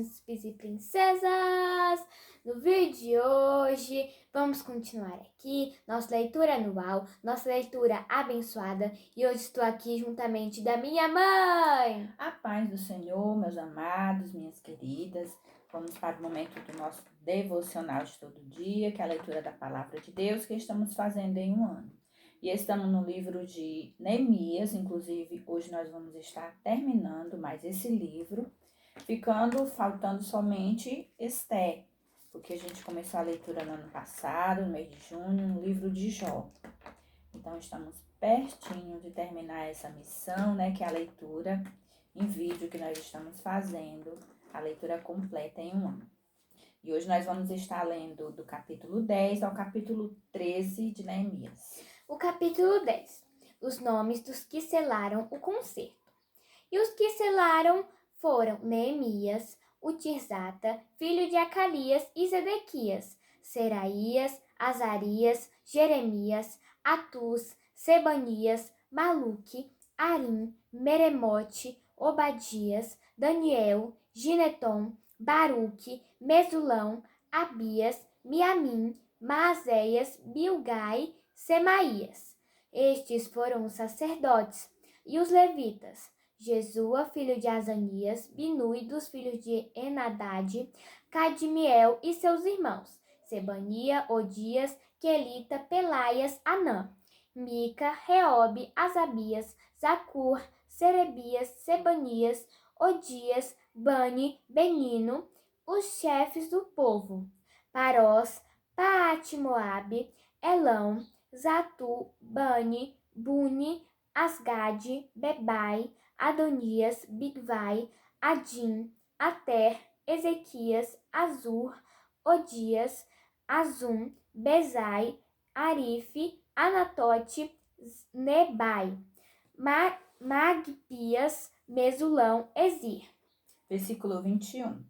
príncipes e princesas! No vídeo de hoje, vamos continuar aqui nossa leitura anual, nossa leitura abençoada, e hoje estou aqui juntamente da minha mãe! A paz do Senhor, meus amados, minhas queridas. Vamos para o momento do nosso devocional de todo dia, que é a leitura da Palavra de Deus que estamos fazendo em um ano. E estamos no livro de Neemias, inclusive hoje nós vamos estar terminando mais esse livro, faltando somente Esté, porque a gente começou a leitura no ano passado, no mês de junho, no livro de Jó. Então estamos pertinho de terminar essa missão, né, que é a leitura em vídeo que nós estamos fazendo, a leitura completa em um ano. E hoje nós vamos estar lendo do capítulo 10 ao capítulo 13 de Neemias. O capítulo 10. Os nomes dos que selaram o concerto. E os que selaram foram Neemias, o Tirzata, filho de Acalias, e Zedequias, Seraías, Azarias, Jeremias, Atus, Sebanias, Maluque, Arim, Meremote, Obadias, Daniel, Gineton, Baruque, Mesulão, Abias, Miamim, Maazéias, Bilgai, Semaías. Estes foram os sacerdotes. E os levitas: Jesua, filho de Azanias, Binui, dos filhos de Enadade, Cadmiel e seus irmãos, Sebania, Odias, Quelita, Pelaias, Anã, Mica, Reobe, Asabias, Zacur, Serebias, Sebanias, Odias, Bani, Benino, os chefes do povo, Parós, Paate-Moabe, Elão, Zatu, Bani, Buni, Asgade, Bebai, Adonias, Bigvai, Adim, Ater, Ezequias, Azur, Odias, Azum, Bezai, Arife, Anatote, Nebai, Magpias, Mesulão, Ezir. Versículo 21.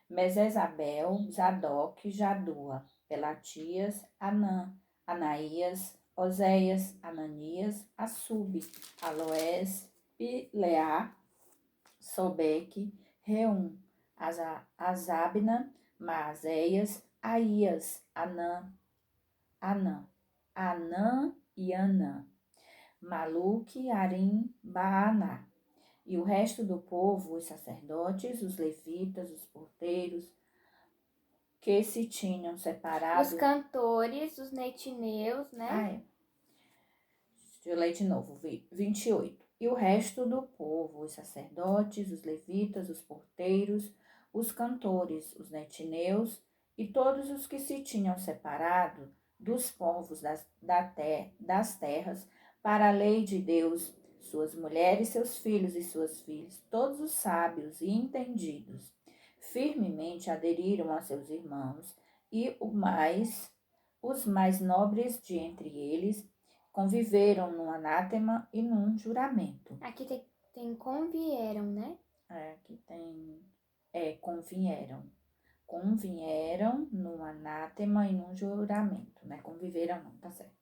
Mesesabel, Zadok, Jadua, Pelatias, Anã, Anaías, Oséias, Ananias, Assub, Aloés, Pileá, Sobeque, Reum, Azabna, Maazéias, Aías, Anã e Anã, Maluque, Arim, Baaná. E o resto do povo, os sacerdotes, os levitas, os porteiros, que se tinham separado. Os cantores, os netineus, né? Deixa eu ler de novo, 28. E o resto do povo, os sacerdotes, os levitas, os porteiros, os cantores, os netineus e todos os que se tinham separado dos povos das terras para a lei de Deus, suas mulheres, seus filhos e suas filhas, todos os sábios e entendidos, firmemente aderiram a seus irmãos e os mais nobres de entre eles conviveram num anátema e num juramento. Aqui tem convieram, né? Aqui tem convieram. Convieram num anátema e num juramento, né? Conviveram não, tá certo.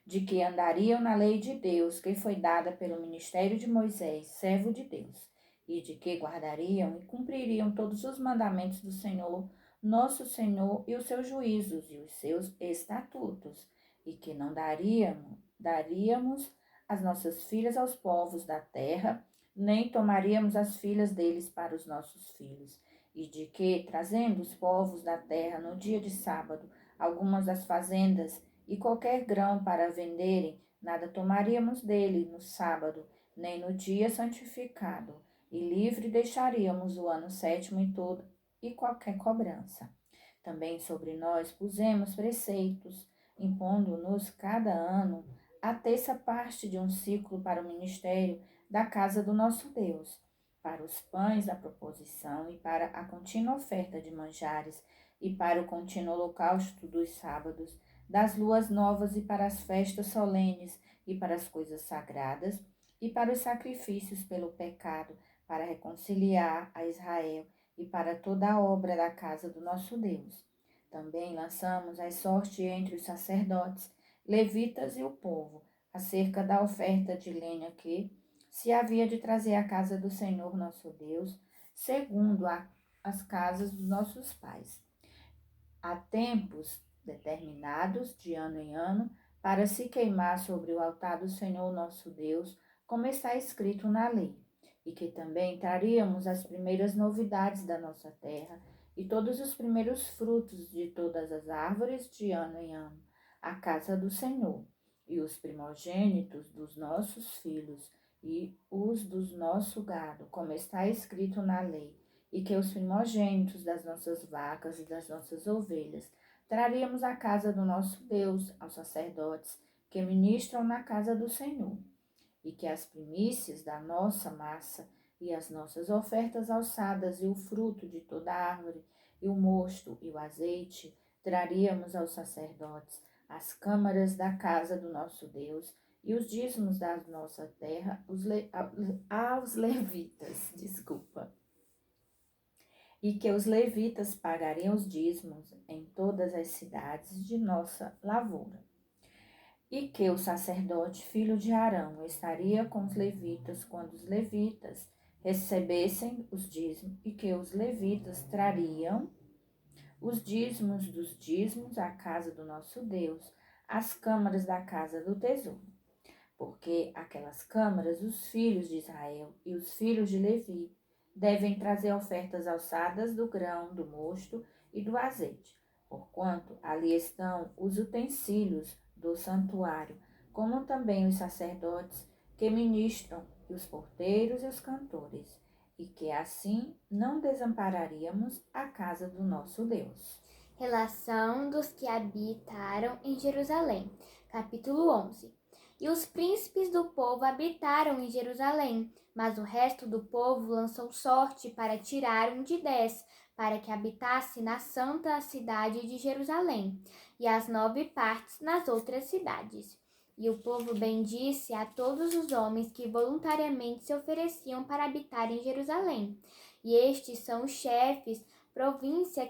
De que andariam na lei de Deus, que foi dada pelo ministério de Moisés, servo de Deus, e de que guardariam e cumpririam todos os mandamentos do Senhor, nosso Senhor, e os seus juízos e os seus estatutos, e que não daríamos as nossas filhas aos povos da terra, nem tomaríamos as filhas deles para os nossos filhos, e de que, trazendo os povos da terra no dia de sábado, algumas das fazendas e qualquer grão para venderem, nada tomaríamos dele no sábado, nem no dia santificado, e livre deixaríamos o ano sétimo e qualquer cobrança. Também sobre nós pusemos preceitos, impondo-nos cada ano a terça parte de um ciclo para o ministério da casa do nosso Deus, para os pães da proposição e para a contínua oferta de manjares e para o contínuo holocausto dos sábados, das luas novas e para as festas solenes e para as coisas sagradas e para os sacrifícios pelo pecado, para reconciliar a Israel e para toda a obra da casa do nosso Deus. Também lançamos as sortes entre os sacerdotes, levitas e o povo, acerca da oferta de lenha que se havia de trazer à casa do Senhor nosso Deus, segundo as casas dos nossos pais. Há tempos determinados, de ano em ano, para se queimar sobre o altar do Senhor nosso Deus, como está escrito na lei, e que também traríamos as primeiras novidades da nossa terra e todos os primeiros frutos de todas as árvores de ano em ano, à casa do Senhor, e os primogênitos dos nossos filhos e os do nosso gado, como está escrito na lei, e que os primogênitos das nossas vacas e das nossas ovelhas traríamos à casa do nosso Deus, aos sacerdotes que ministram na casa do Senhor, e que as primícias da nossa massa e as nossas ofertas alçadas e o fruto de toda árvore, e o mosto e o azeite, traríamos aos sacerdotes, as câmaras da casa do nosso Deus, e os dízimos da nossa terra aos levitas, e que os levitas pagariam os dízimos em todas as cidades de nossa lavoura. E que o sacerdote, filho de Arão, estaria com os levitas quando os levitas recebessem os dízimos, e que os levitas trariam os dízimos dos dízimos à casa do nosso Deus, às câmaras da casa do tesouro. Porque aquelas câmaras, os filhos de Israel e os filhos de Levi devem trazer ofertas alçadas do grão, do mosto e do azeite, porquanto ali estão os utensílios do santuário, como também os sacerdotes que ministram, e os porteiros e os cantores, e que assim não desampararíamos a casa do nosso Deus. Relação dos que habitaram em Jerusalém. Capítulo 11. E os príncipes do povo habitaram em Jerusalém, mas o resto do povo lançou sorte para tirar um de 10, para que habitasse na santa cidade de Jerusalém, e as 9 partes nas outras cidades. E o povo bendisse a todos os homens que voluntariamente se ofereciam para habitar em Jerusalém. E estes são os chefes da província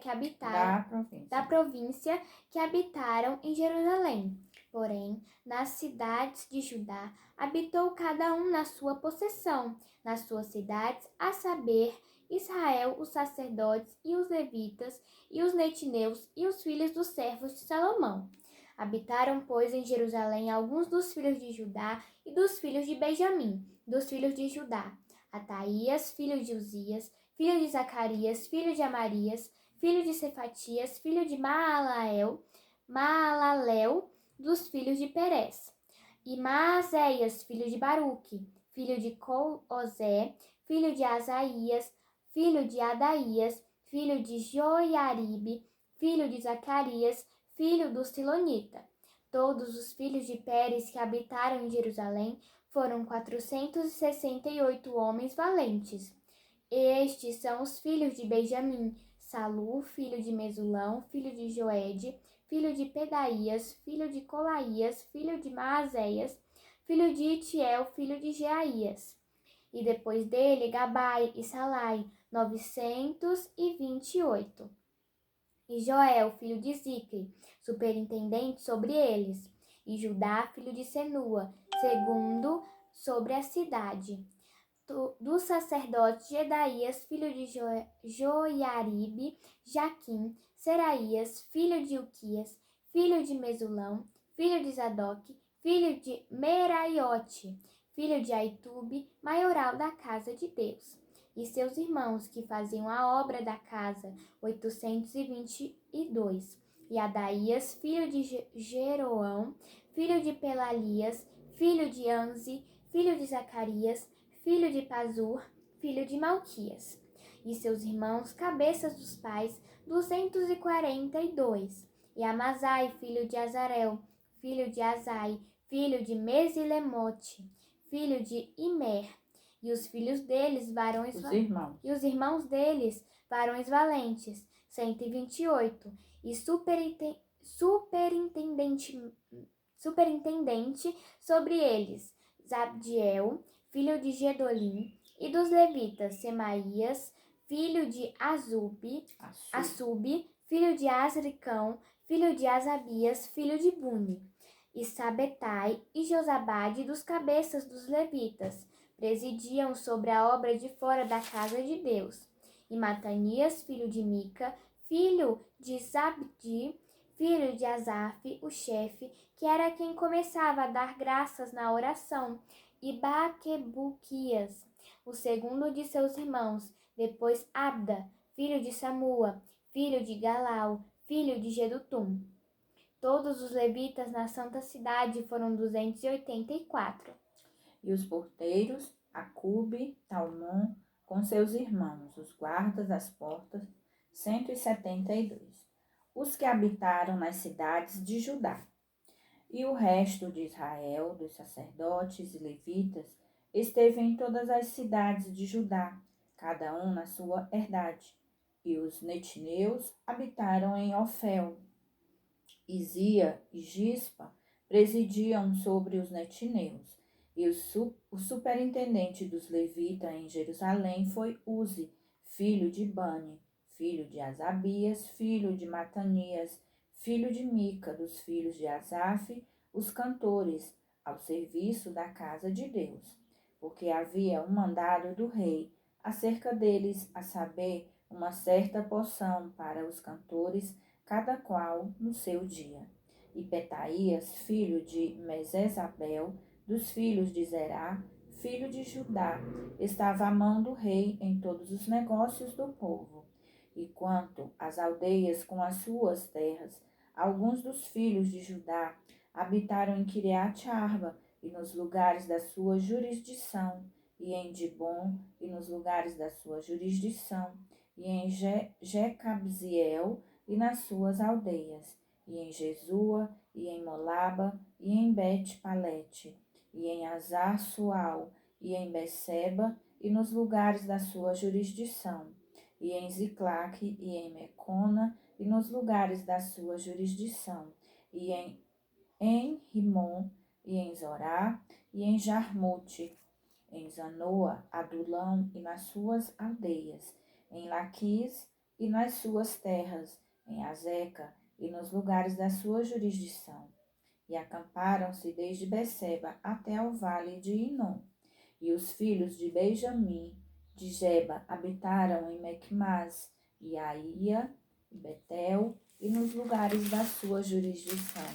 que habitaram em Jerusalém. Porém, nas cidades de Judá habitou cada um na sua possessão, nas suas cidades, a saber, Israel, os sacerdotes e os levitas, e os netineus e os filhos dos servos de Salomão. Habitaram, pois, em Jerusalém alguns dos filhos de Judá e dos filhos de Benjamim, dos filhos de Judá, Ataías, filho de Uzias, filho de Zacarias, filho de Amarias, filho de Cefatias, filho de Maalalel, dos filhos de Perez, e Maazéias, filho de Baruque, filho de Coozé, filho de Asaías, filho de Adaías, filho de Joiaribe, filho de Zacarias, filho do Silonita. Todos os filhos de Pérez que habitaram em Jerusalém foram 468 homens valentes. Estes são os filhos de Benjamim: Salu, filho de Mesulão, filho de Joede, filho de Pedaías, filho de Colaías, filho de Maazéias, filho de Itiel, filho de Jeaías. E depois dele, Gabai e Salai, 928. E Joel, filho de Zicre, superintendente sobre eles. E Judá, filho de Senua, segundo sobre a cidade. Do sacerdote Jedaías, filho de Joiaribe, Jaquim, Seraías, filho de Uquias, filho de Mesulão, filho de Zadok, filho de Meraiote, filho de Aitube, maioral da casa de Deus. E seus irmãos, que faziam a obra da casa, 822. E Adaías, filho de Jeroão, filho de Pelalias, filho de Anzi, filho de Zacarias, filho de Pazur, filho de Malquias. E seus irmãos, cabeças dos pais, 242. E Amazai, filho de Azarel, filho de Azai, filho de Mesilemote, filho de Imer. E os filhos deles, e os irmãos deles, varões valentes, 128. E superintendente sobre eles, Zabdiel, filho de Gedolim, e dos levitas, Semaías, filho de Assub, filho de Asricão, filho de Asabias, filho de Buni, e Sabetai e Josabade, dos cabeças dos levitas, presidiam sobre a obra de fora da casa de Deus. e Matanias, filho de Mica, filho de Zabdi, filho de Asaf, o chefe, que era quem começava a dar graças na oração, e Baquebuquias, o segundo de seus irmãos, depois Abda, filho de Samua, filho de Galal, filho de Jedutum. Todos os levitas na santa cidade foram 284. E os porteiros, Acube, Talmon, com seus irmãos, os guardas das portas, 172. Os que habitaram nas cidades de Judá. E o resto de Israel, dos sacerdotes e levitas, esteve em todas as cidades de Judá, cada um na sua herdade. E os netineus habitaram em Ofel. Izia e Gispa presidiam sobre os netineus. E o superintendente dos levitas em Jerusalém foi Uzi, filho de Bani, filho de Asabias, filho de Matanias, filho de Mica, dos filhos de Asaf, os cantores, ao serviço da casa de Deus, porque havia um mandado do rei acerca deles, a saber, uma certa porção para os cantores, cada qual no seu dia. E Petaías, filho de Mesesabel, dos filhos de Zerá, filho de Judá, estava à mão do rei em todos os negócios do povo. E quanto às aldeias com as suas terras, alguns dos filhos de Judá habitaram em Kiriat Arba e nos lugares da sua jurisdição, e em Dibon e nos lugares da sua jurisdição, e em Jecabziel e nas suas aldeias, e em Jesua, e em Molaba, e em Bet-Palete, e em Azar-Sual, e em Beceba, e nos lugares da sua jurisdição, e em Ziclaque, e em Mecona, e nos lugares da sua jurisdição, e em Rimon, e em Zorá, e em Jarmute, em Zanoa, Adulão e nas suas aldeias, em Laquis e nas suas terras, em Azeca e nos lugares da sua jurisdição. E acamparam-se desde Beceba até ao vale de Inom. E os filhos de Benjamim, de Geba, habitaram em Mecmas, e Aia, e Betel, e nos lugares da sua jurisdição.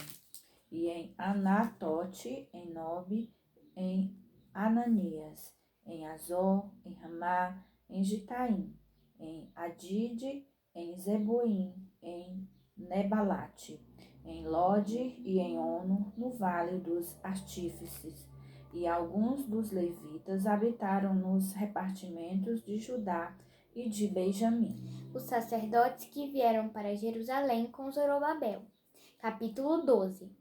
E em Anatote, em Nobe, em Ananias, em Azor, em Ramá, em Gitaim, em Adide, em Zeboim, em Nebalate, em Lode e em Ono, no vale dos artífices. E alguns dos levitas habitaram nos repartimentos de Judá e de Benjamim. Os sacerdotes que vieram para Jerusalém com Zorobabel. Capítulo 12.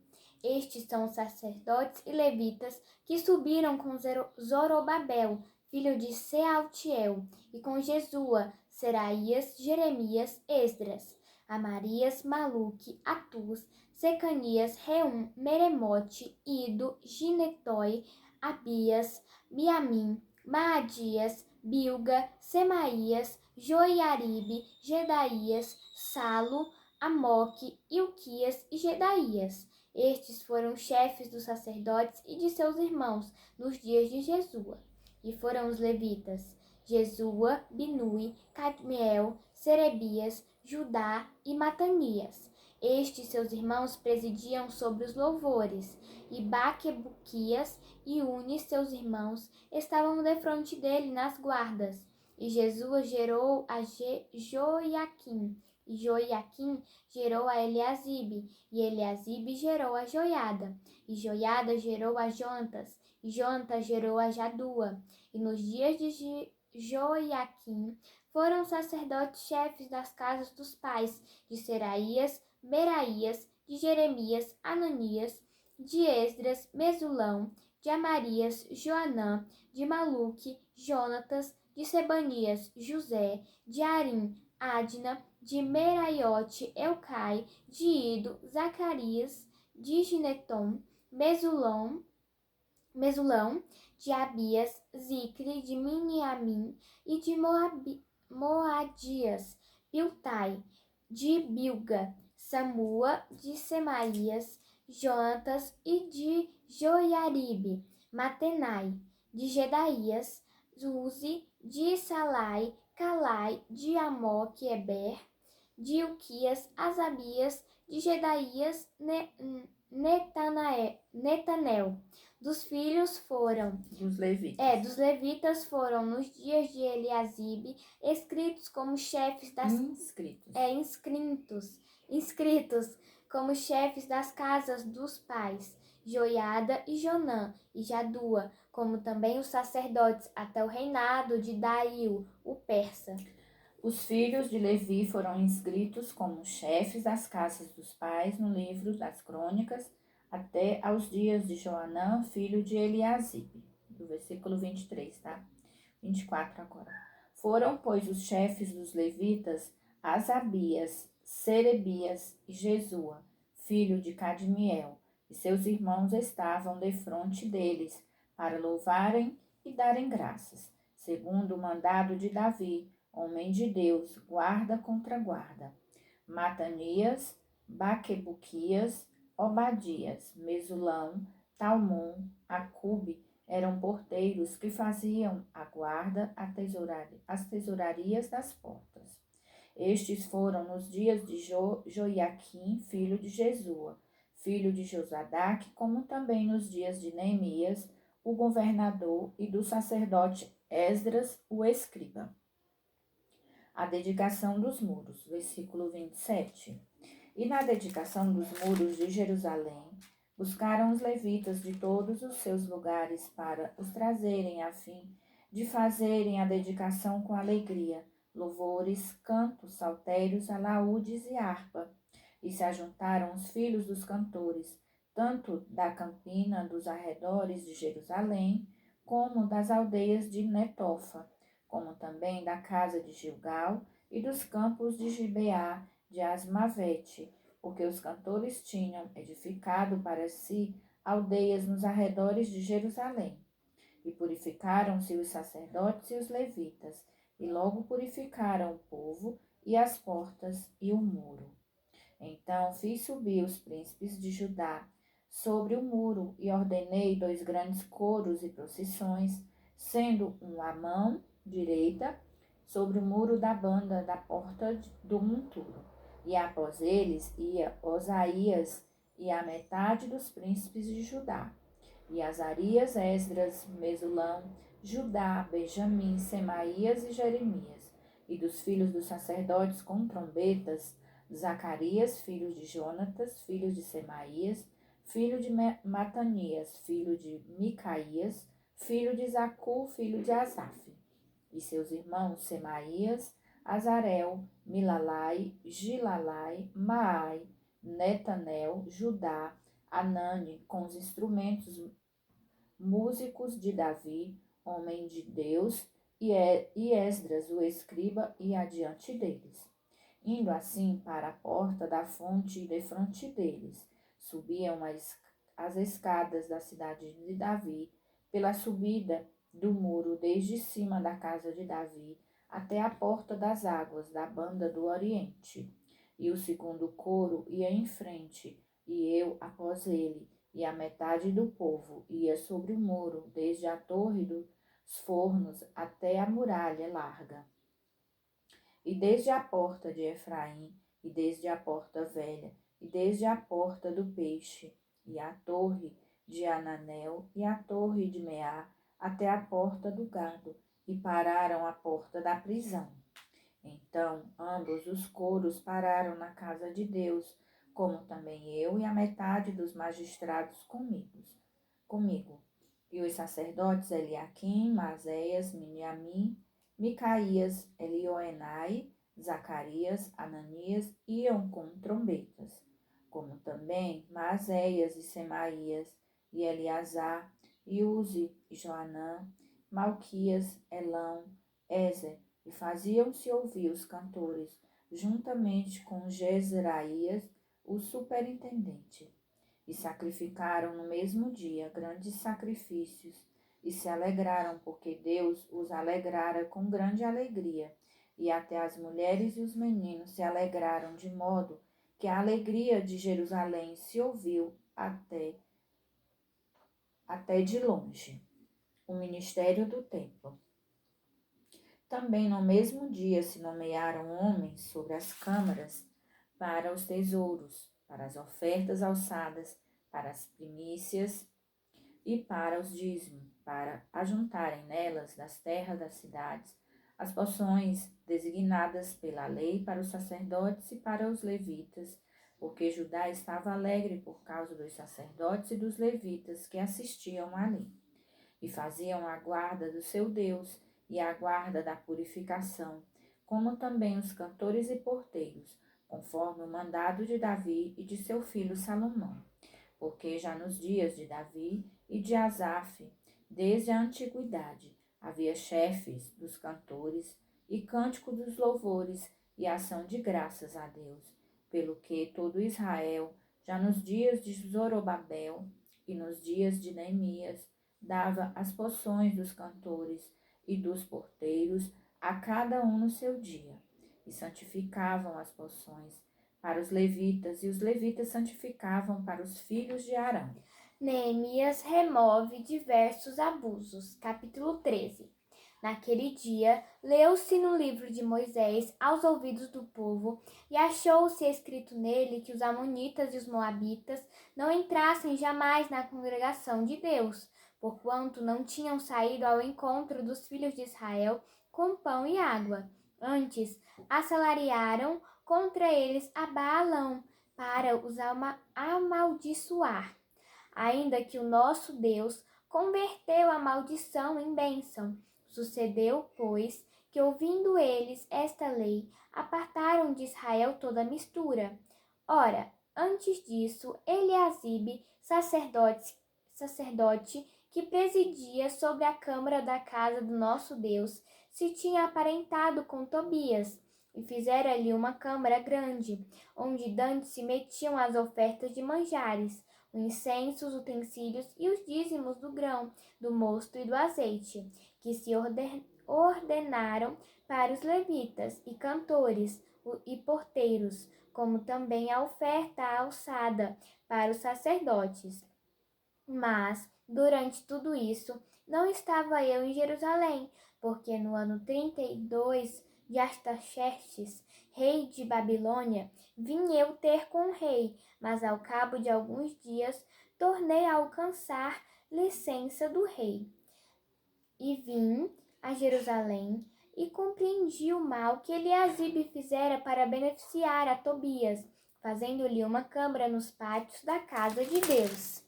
Estes são os sacerdotes e levitas que subiram com Zorobabel, filho de Sealtiel, e com Jesua, Seraías, Jeremias, Esdras, Amarias, Maluque, Atus, Secanias, Reum, Meremote, Ido, Ginetói, Abias, Miamim, Maadias, Bilga, Semaías, Joiaribe, Gedaías, Salo, Amoque, Ilquias e Gedaías. Estes foram chefes dos sacerdotes e de seus irmãos nos dias de Jesua. E foram os levitas: Jesua, Binui, Cadmiel, Serebias, Judá e Matanias. Estes seus irmãos presidiam sobre os louvores, e Baquebuquias e Uni, seus irmãos, estavam defronte dele nas guardas. E Jesua gerou a Joiaquim, e Joiaquim gerou a Eliasibe, e Eliasibe gerou a Joiada, e Joiada gerou a Jontas, e Jontas gerou a Jadua. E nos dias de Joiaquim foram sacerdotes chefes das casas dos pais de Seraías, Beraías, de Jeremias, Ananias, de Esdras, Mesulão, de Amarias, Joanã, de Maluque, Jonatas, de Sebanias, José, de Arim, Adna, de Meraiote, Elcai, de Ido, Zacarias, de Gineton, Mesulão, de Abias, Zicre, de Miniamim e de Moadias, Piltai, de Bilga, Samua, de Semaías, Jonatas e de Joiaribe, Matenai, de Gedaías, Uzi, de Salai, Calai, de Amoque, Eber, de Ilquias, Asabias, de Gedaías, Netanel. Dos filhos foram dos levitas foram nos dias de Eliasibe, escritos como chefes das inscritos como chefes das casas dos pais, Joiada e Jonã e Jadua, como também os sacerdotes até o reinado de Dario, o persa. Os filhos de Levi foram inscritos como chefes das casas dos pais no livro das crônicas até aos dias de Joanã, filho de Eliasibe, do versículo 23, tá? 24 agora. Foram, pois, os chefes dos levitas Asabias, Serebias e Jesua, filho de Cadmiel, e seus irmãos estavam defronte deles, para louvarem e darem graças, segundo o mandado de Davi, homem de Deus, guarda contra guarda. Matanias, Baquebuquias, Obadias, Mesulão, Talmon, Acube, eram porteiros que faziam a guarda às tesourarias das portas. Estes foram nos dias de Joiaquim, filho de Jesua, filho de Josadaque, como também nos dias de Neemias, o governador, e do sacerdote Esdras, o escriba. A dedicação dos muros, versículo 27. E na dedicação dos muros de Jerusalém, buscaram os levitas de todos os seus lugares para os trazerem a fim de fazerem a dedicação com alegria, louvores, cantos, saltérios, alaúdes e harpa. E se ajuntaram os filhos dos cantores, tanto da campina dos arredores de Jerusalém, como das aldeias de Netofa, como também da casa de Gilgal e dos campos de Gibeá de Asmavete, porque os cantores tinham edificado para si aldeias nos arredores de Jerusalém. E purificaram-se os sacerdotes e os levitas, e logo purificaram o povo e as portas e o muro. Então fiz subir os príncipes de Judá sobre o muro e ordenei 2 grandes coros e procissões, sendo um à mão direita sobre o muro da banda da porta do monturo. E após eles ia Osaías e a metade dos príncipes de Judá, e Azarias, Esdras, Mesulão, Judá, Benjamim, Semaías e Jeremias, e dos filhos dos sacerdotes com trombetas, Zacarias, filho de Jonatas, filho de Semaías, filho de Matanias, filho de Micaías, filho de Zacu, filho de Asaf, e seus irmãos Semaías, Azarel, Milalai, Gilalai, Maai, Netanel, Judá, Anani, com os instrumentos músicos de Davi, homem de Deus, e Esdras, o escriba, e adiante deles. Indo assim para a porta da fonte defronte deles, subiam as escadas da cidade de Davi, pela subida do muro desde cima da casa de Davi até a porta das águas da banda do Oriente. E o segundo coro ia em frente, e eu após ele, e a metade do povo ia sobre o muro, desde a torre dos fornos até a muralha larga. E desde a porta de Efraim, e desde a porta velha, e desde a porta do peixe, e a torre de Ananel, e a torre de Meá, até a porta do gado, e pararam à porta da prisão. Então ambos os coros pararam na casa de Deus, como também eu e a metade dos magistrados comigo. E os sacerdotes Eliaquim, Maséias, Miniamim, Micaías, Elioenai, Zacarias, Ananias iam com trombetas, como também Maséias e Semaías, e Eleazar, e Uzi, e Joanã, Malquias, Elão, Ezer, e faziam-se ouvir os cantores, juntamente com Jezraías, o superintendente. E sacrificaram no mesmo dia grandes sacrifícios, e se alegraram, porque Deus os alegrara com grande alegria. E até as mulheres e os meninos se alegraram, de modo que a alegria de Jerusalém se ouviu até de longe. O ministério do templo. Também no mesmo dia se nomearam homens sobre as câmaras para os tesouros, para as ofertas alçadas, para as primícias e para os dízimos, para ajuntarem nelas das terras das cidades as porções designadas pela lei para os sacerdotes e para os levitas, porque Judá estava alegre por causa dos sacerdotes e dos levitas que assistiam ali, e faziam a guarda do seu Deus e a guarda da purificação, como também os cantores e porteiros, conforme o mandado de Davi e de seu filho Salomão. Porque já nos dias de Davi e de Asaf, desde a antiguidade, havia chefes dos cantores e cântico dos louvores e ação de graças a Deus, pelo que todo Israel, já nos dias de Zorobabel e nos dias de Neemias, dava as porções dos cantores e dos porteiros a cada um no seu dia, e santificavam as porções para os levitas, e os levitas santificavam para os filhos de Arão. Neemias remove diversos abusos. Capítulo 13. Naquele dia, leu-se no livro de Moisés aos ouvidos do povo, e achou-se escrito nele que os amonitas e os moabitas não entrassem jamais na congregação de Deus, porquanto não tinham saído ao encontro dos filhos de Israel com pão e água. Antes, assalariaram contra eles a Baalão, para os amaldiçoar. Ainda que o nosso Deus converteu a maldição em bênção. Sucedeu, pois, que ouvindo eles esta lei, apartaram de Israel toda a mistura. Ora, antes disso, Eliasibe, sacerdote que presidia sobre a câmara da casa do nosso Deus, se tinha aparentado com Tobias, e fizeram ali uma câmara grande, onde dantes se metiam as ofertas de manjares, o incenso, os utensílios e os dízimos do grão, do mosto e do azeite, que se ordenaram para os levitas e cantores e porteiros, como também a oferta alçada para os sacerdotes. Mas, durante tudo isso, não estava eu em Jerusalém, porque no ano 32 de Artaxerxes, rei de Babilônia, vim eu ter com o rei, mas ao cabo de alguns dias tornei a alcançar licença do rei. E vim a Jerusalém e compreendi o mal que Eliasibe fizera para beneficiar a Tobias, fazendo-lhe uma câmara nos pátios da casa de Deus.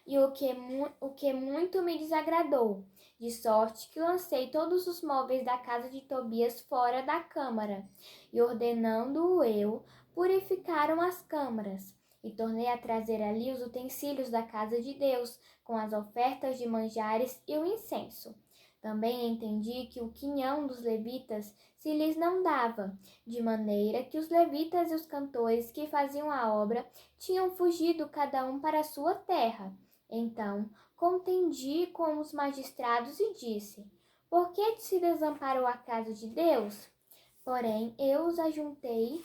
E o que muito me desagradou, de sorte que lancei todos os móveis da casa de Tobias fora da câmara, e ordenando-o eu, purificaram as câmaras, e tornei a trazer ali os utensílios da casa de Deus, com as ofertas de manjares e o incenso. Também entendi que o quinhão dos levitas se lhes não dava, de maneira que os levitas e os cantores que faziam a obra tinham fugido cada um para a sua terra. Então contendi com os magistrados e disse: Por que se desamparou a casa de Deus? Porém eu os ajuntei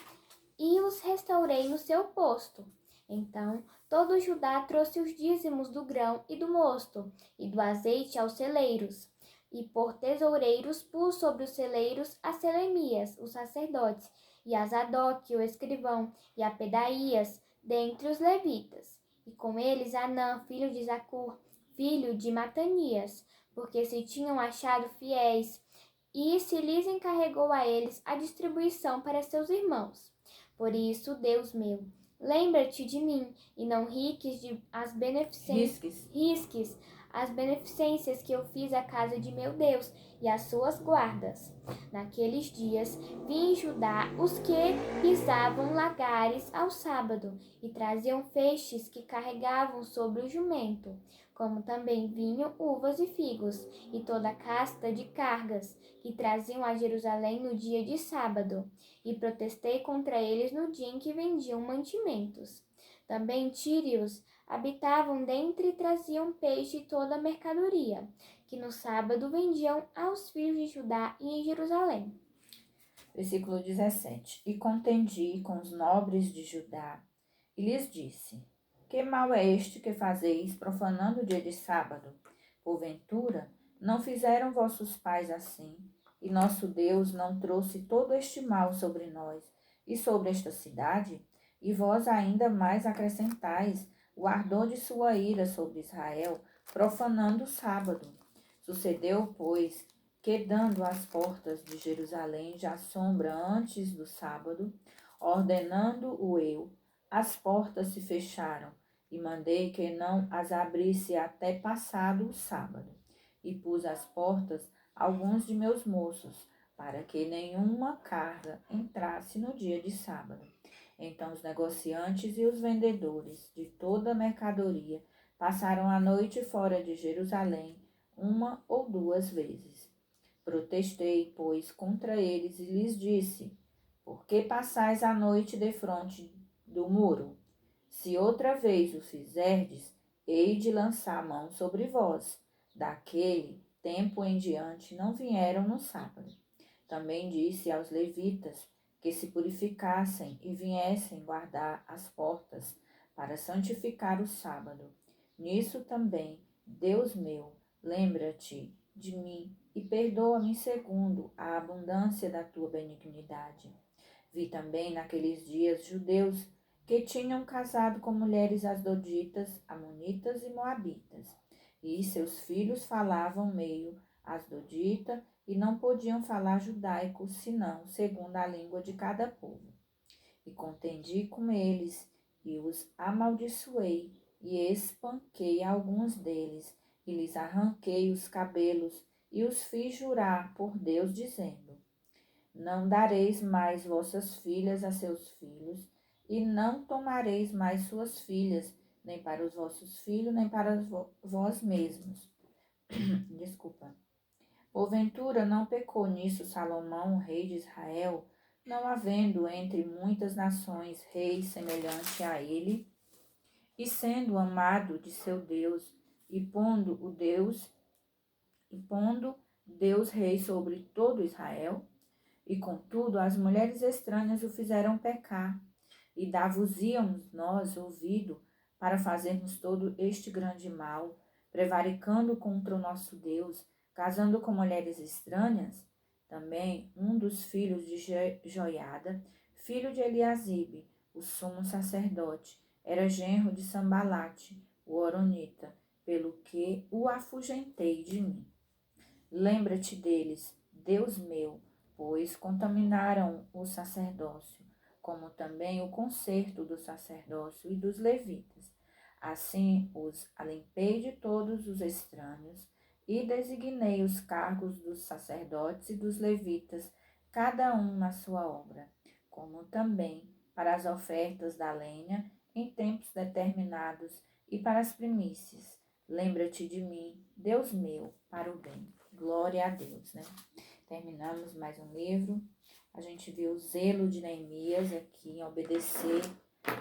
e os restaurei no seu posto. Então todo Judá trouxe os dízimos do grão e do mosto, e do azeite aos celeiros. E por tesoureiros pus sobre os celeiros a Selemias, os sacerdotes, e a Zadok, o escrivão, e a Pedaías, dentre os levitas. E com eles Anã, filho de Zacur, filho de Matanias, porque se tinham achado fiéis, e se lhes encarregou a eles a distribuição para seus irmãos. Por isso, Deus meu, lembra-te de mim, e não risques as beneficências que eu fiz à casa de meu Deus e às suas guardas. Naqueles dias vi em Judá os que pisavam lagares ao sábado e traziam feixes que carregavam sobre o jumento, como também vinho, uvas e figos, e toda a casta de cargas que traziam a Jerusalém no dia de sábado. E protestei contra eles no dia em que vendiam mantimentos. Também tírios habitavam dentro e traziam peixe e toda a mercadoria, que no sábado vendiam aos filhos de Judá e em Jerusalém. Versículo 17. E contendi com os nobres de Judá, e lhes disse: Que mal é este que fazeis, profanando o dia de sábado? Porventura, Não fizeram vossos pais assim, e nosso Deus não trouxe todo este mal sobre nós e sobre esta cidade? E vós ainda mais acrescentais o ardor de sua ira sobre Israel, profanando o sábado. Sucedeu, pois, que dando às portas de Jerusalém já sombra antes do sábado, ordenando-o eu, as portas se fecharam, e mandei que não as abrisse até passado o sábado. E pus às portas alguns de meus moços, para que nenhuma carga entrasse no dia de sábado. Então os negociantes e os vendedores de toda a mercadoria passaram a noite fora de Jerusalém, uma ou duas vezes. Protestei, pois, contra eles e lhes disse: por que passais a noite defronte do muro? Se outra vez o fizerdes, hei de lançar a mão sobre vós. Daquele tempo em diante não vieram no sábado. Também disse aos levitas que se purificassem e viessem guardar as portas para santificar o sábado. Nisso também, Deus meu, lembra-te de mim e perdoa-me segundo a abundância da tua benignidade. Vi também naqueles dias judeus que tinham casado com mulheres asdoditas, amonitas e moabitas, e seus filhos falavam meio asdodita e não podiam falar judaico, senão segundo a língua de cada povo. E contendi com eles, e os amaldiçoei, e espanquei alguns deles, e lhes arranquei os cabelos, e os fiz jurar por Deus, dizendo: não dareis mais vossas filhas a seus filhos, e não tomareis mais suas filhas, nem para os vossos filhos, nem para vós mesmos. Desculpa. Porventura não pecou nisso Salomão, rei de Israel, não havendo entre muitas nações rei semelhante a ele, e sendo amado de seu Deus, e pondo Deus rei sobre todo Israel? E contudo as mulheres estranhas o fizeram pecar, e dar-vos-íamos nós ouvido para fazermos todo este grande mal, prevaricando contra o nosso Deus, casando com mulheres estranhas? Também um dos filhos de Joiada, filho de Eliasibe, o sumo sacerdote, era genro de Sambalate, o horonita, pelo que o afugentei de mim. Lembra-te deles, Deus meu, pois contaminaram o sacerdócio, como também o concerto do sacerdócio e dos levitas. Assim os alimpei de todos os estranhos e designei os cargos dos sacerdotes e dos levitas, cada um na sua obra, como também para as ofertas da lenha em tempos determinados e para as primícias. Lembra-te de mim, Deus meu, para o bem. Glória a Deus, né? Terminamos mais um livro. A gente viu o zelo de Neemias aqui em obedecer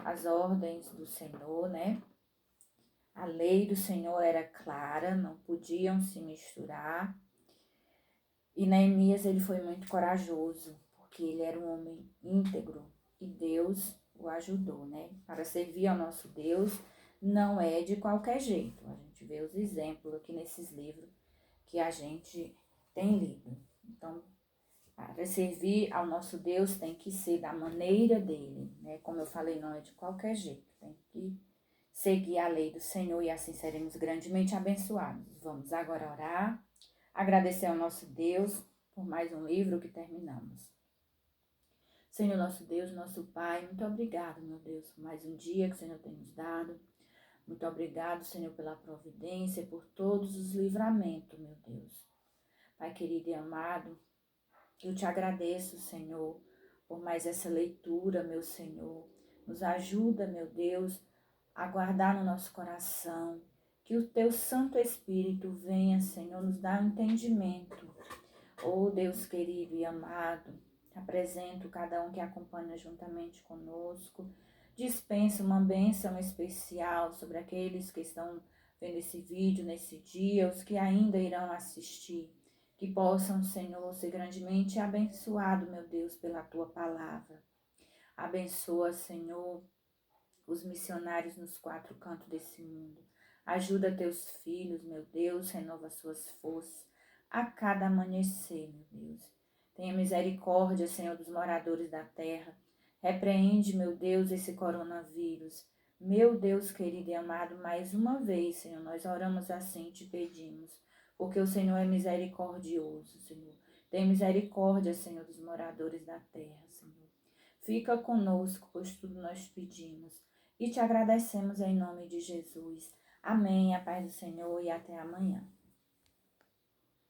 às ordens do Senhor, né? A lei do Senhor era clara, não podiam se misturar. E Neemias, ele foi muito corajoso, porque ele era um homem íntegro e Deus o ajudou, né? Para servir ao nosso Deus não é de qualquer jeito. A gente vê os exemplos aqui nesses livros que a gente tem lido. Então, para servir ao nosso Deus tem que ser da maneira dele, né? Como eu falei, não é de qualquer jeito. Tem que seguir a lei do Senhor e assim seremos grandemente abençoados. Vamos agora orar, agradecer ao nosso Deus por mais um livro que terminamos. Senhor nosso Deus, nosso Pai, muito obrigado, meu Deus, por mais um dia que o Senhor tem nos dado. Muito obrigado, Senhor, pela providência, por todos os livramentos, meu Deus. Pai querido e amado, eu te agradeço, Senhor, por mais essa leitura, meu Senhor. Nos ajuda, meu Deus, a guardar no nosso coração, que o teu Santo Espírito venha, Senhor, nos dar entendimento. Oh, Deus querido e amado, apresento cada um que acompanha juntamente conosco. Dispensa uma bênção especial sobre aqueles que estão vendo esse vídeo nesse dia, os que ainda irão assistir. Que possam, Senhor, ser grandemente abençoados, meu Deus, pela tua palavra. Abençoa, Senhor, os missionários nos quatro cantos desse mundo. Ajuda teus filhos, meu Deus, renova suas forças a cada amanhecer, meu Deus. Tenha misericórdia, Senhor, dos moradores da terra. Repreende, meu Deus, esse coronavírus. Meu Deus querido e amado, mais uma vez, Senhor, nós oramos assim e te pedimos, porque o Senhor é misericordioso, Senhor. Tem misericórdia, Senhor, dos moradores da terra, Senhor. Fica conosco, pois tudo nós pedimos e te agradecemos em nome de Jesus. Amém. A paz do Senhor e até amanhã.